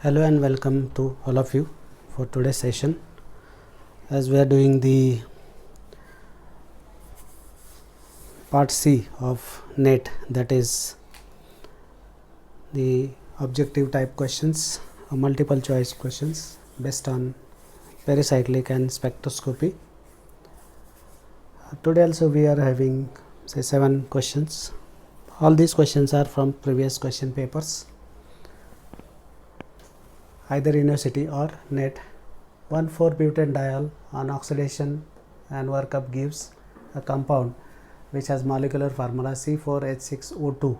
Hello and welcome to all of you for today's session, as we are doing the part C of NET, that is the objective type questions, multiple choice questions based on pericyclic and spectroscopy. Today also we are having say 7 questions. All these questions are from previous question papers, either university or NET. 1,4-butanediol on oxidation and workup gives a compound which has molecular formula C4H6O2,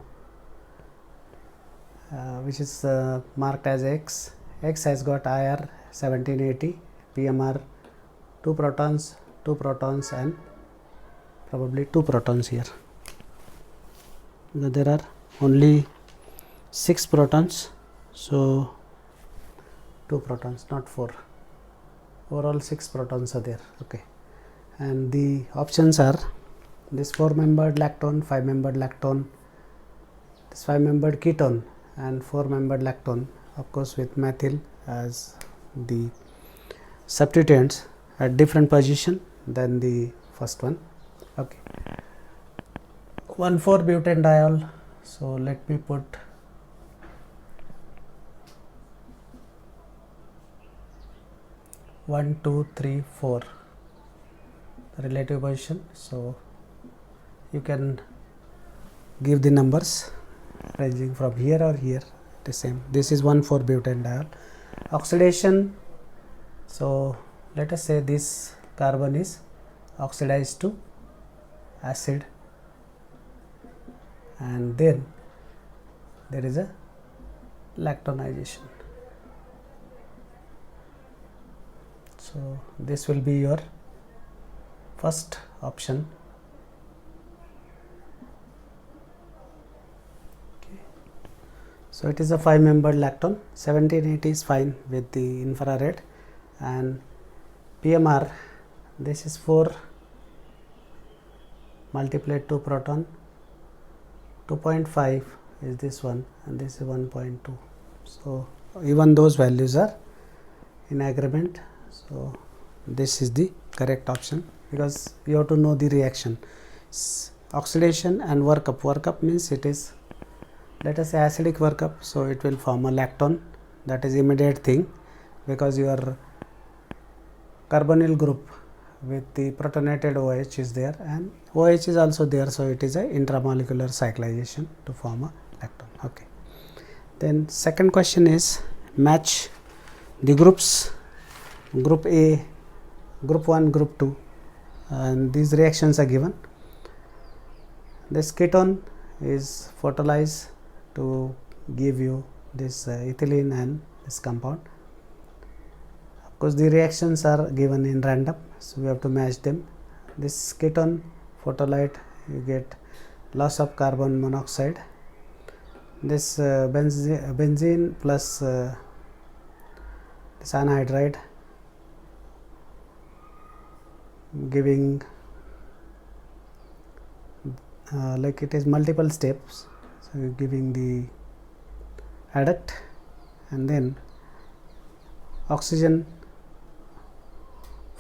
which is marked as X. X has got IR 1780, PMR 2 protons and probably 2 protons here. There are only 6 protons, so 2 protons, not 4. Overall 6 protons are there. Okay, and the options are this 4-membered lactone, 5-membered lactone, this 5-membered ketone, and 4-membered lactone, of course with methyl as the substituents at different position than the first one. Okay, 1,4-butanediol. So let me put one, two, three, 4 relative position. So you can give the numbers ranging from here or here, the same. This is 1,4-butanediol. Oxidation, so let us say this carbon is oxidized to acid, and then there is a lactonization. So this will be your first option. Okay. So it is a 5-membered lactone. 1780 is fine with the infrared, and PMR, this is 4 multiplied 2 proton, 2.5 is this one, and this is 1.2. so even those values are in agreement. So this is the correct option, because you have to know the reaction. Oxidation and workup. Workup means it is, let us say, acidic workup, so it will form a lactone. That is immediate thing, because your carbonyl group with the protonated OH is there, and OH is also there, so it is a intramolecular cyclization to form a lactone. Okay. Then second question is match the groups, group A, group 1, group 2, and these reactions are given. This ketone is photolysed to give you this ethylene and this compound. Of course the reactions are given in random, so we have to match them. This ketone photolite, you get loss of carbon monoxide. This benzene plus this anhydride giving like it is multiple steps, so you are giving the adduct, and then oxygen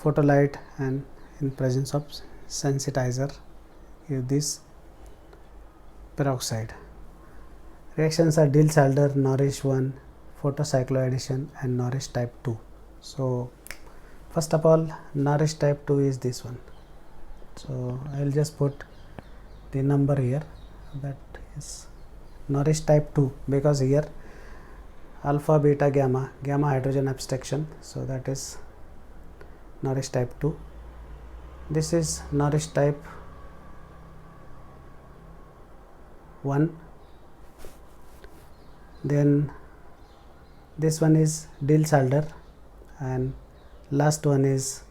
photolite, and in presence of sensitizer give this peroxide. Reactions are Diels-Alder, Norrish 1, photocycloaddition, and Norrish type 2. So first of all, Norrish type 2 is this one. So I will just put the number here, that is Norrish type 2, because here alpha, beta, gamma hydrogen abstraction, so that is Norrish type 2. This is Norrish type 1. Then this one is Diels-Alder, and last one is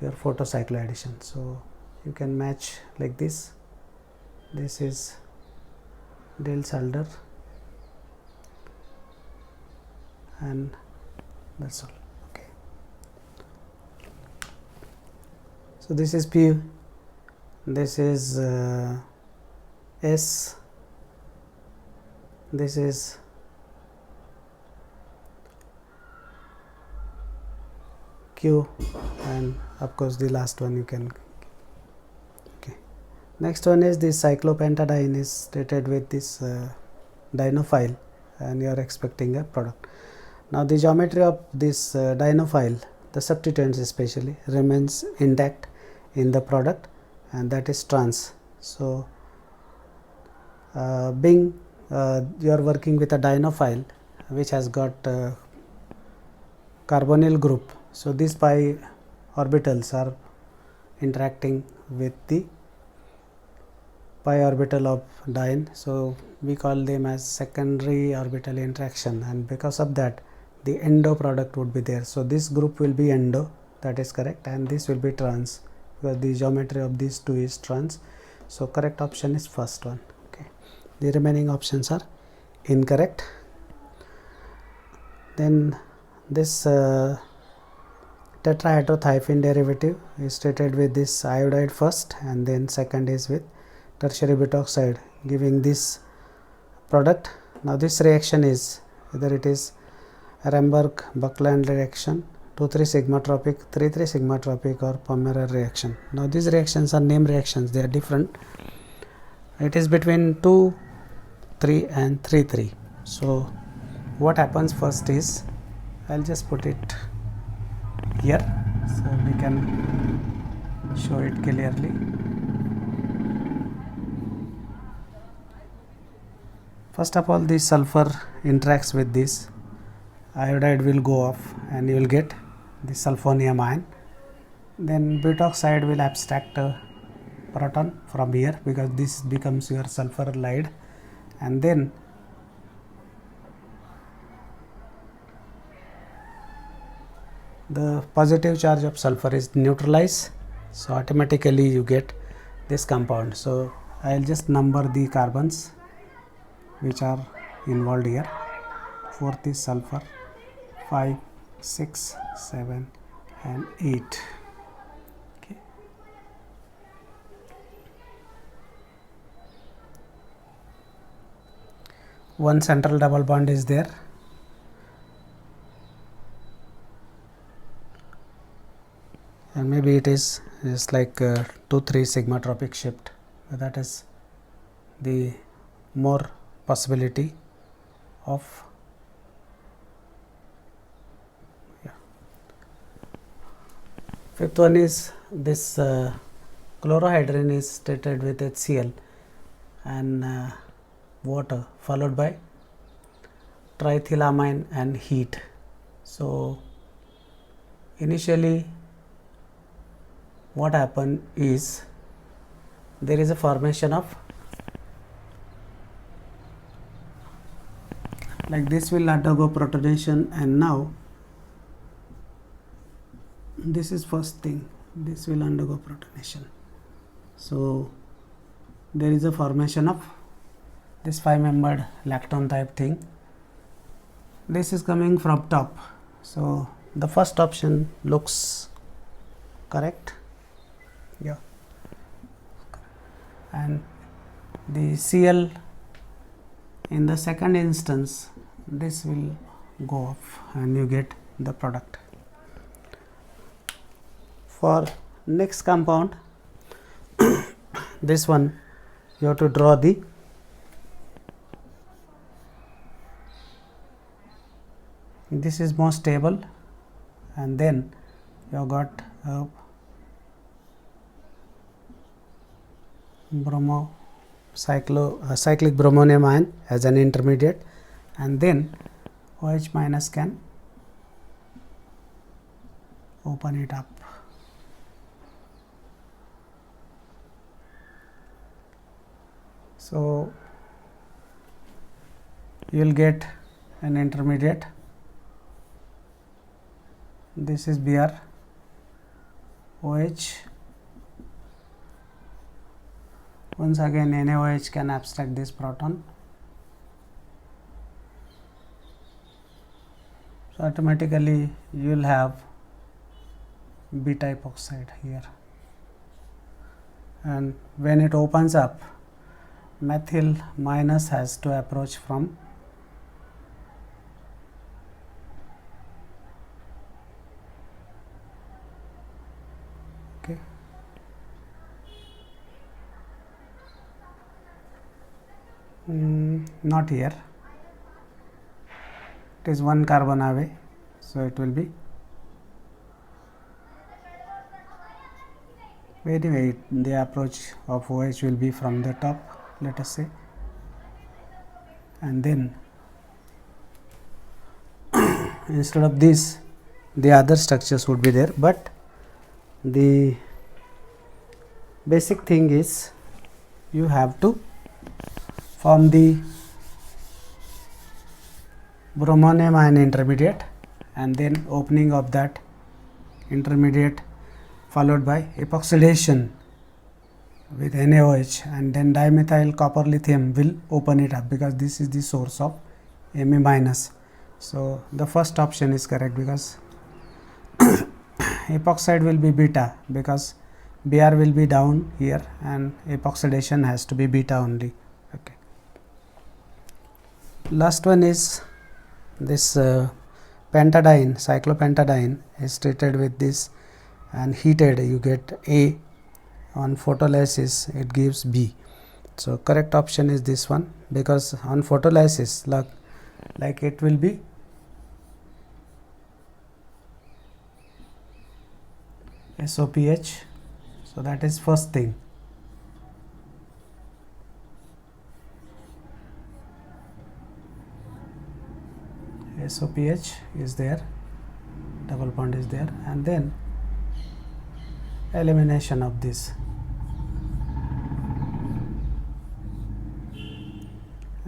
your photocycloaddition. So you can match like this. This is Diels-Alder, and that's all. Okay. So this is P, this is S, this is Q, and of course the last one you can. Okay. Next one is this cyclopentadiene is stated with this dienophile, and you are expecting a product. Now the geometry of this dienophile, the substituents especially, remains intact in the product, and that is trans. So being you are working with a dienophile which has got carbonyl group, so these pi orbitals are interacting with the pi orbital of diene, so we call them as secondary orbital interaction, and because of that the endo product would be there. So this group will be endo, that is correct, and this will be trans because the geometry of these two is trans. So correct option is first one. Okay, the remaining options are incorrect. Then this tetrahydrothiophene derivative is stated with this iodide first, and then second is with tertiary butoxide, giving this product. Now this reaction is whether it is Ramberg-Buckland reaction, 2,3 sigmatropic, 3,3 sigmatropic, or Pomeroy reaction. Now these reactions are name reactions, they are different. It is between 2,3 and 3,3. So what happens first is, I'll just put it here so we can show it clearly. First of all, the sulfur interacts with this, iodide will go off and you will get the sulfonium ion. Then butoxide will abstract a proton from here because this becomes your sulfur halide, and then the positive charge of sulfur is neutralized, so automatically you get this compound. So I will just number the carbons which are involved here. Fourth is sulfur, 5, 6, 7 and 8. Okay. One central double bond is there. And maybe it is like 2,3 sigmatropic shift. That is the more possibility of. Fifth one is this chlorohydrin is stated with HCl and water, followed by triethylamine and heat. So initially what happened is there is a formation of, like this will undergo protonation, and now this is first thing, this will undergo protonation. So there is a formation of this 5-membered lactone type thing. This is coming from top, so the first option looks correct. Yeah, and the Cl in the second instance, this will go off and you get the product. For next compound, this one you have to draw the this is more stable, and then you have got cyclic bromonium ion as an intermediate, and then OH minus can open it up. So you will get an intermediate. This is Br, OH. Once again NaOH can abstract this proton. So automatically you will have B type oxide here, and when it opens up, methyl minus has to approach from not here, it is one carbon away, so it will be anyway the approach of OH will be from the top, let us say, and then instead of this the other structures would be there, but the basic thing is you have to form the bromonium ion intermediate and then opening of that intermediate followed by epoxidation with NaOH, and then dimethyl copper lithium will open it up because this is the source of Me minus. So the first option is correct because epoxide will be beta because Br will be down here and epoxidation has to be beta only. Okay. Last one is this pentadiene, cyclopentadiene is treated with this and heated, you get A, on photolysis it gives B. So correct option is this one because on photolysis like it will be SOPH, so that is first thing. SOPH is there, double bond is there, and then elimination of this,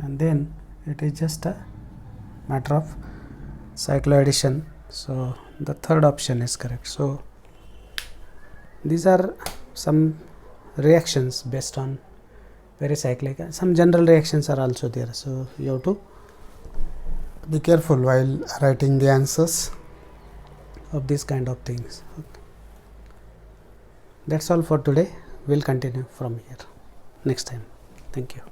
and then it is just a matter of cycloaddition. So the third option is correct. So these are some reactions based on pericyclic, and some general reactions are also there, so you have to be careful while writing the answers of these kind of things. Okay. That's all for today. We'll continue from here next time. Thank you.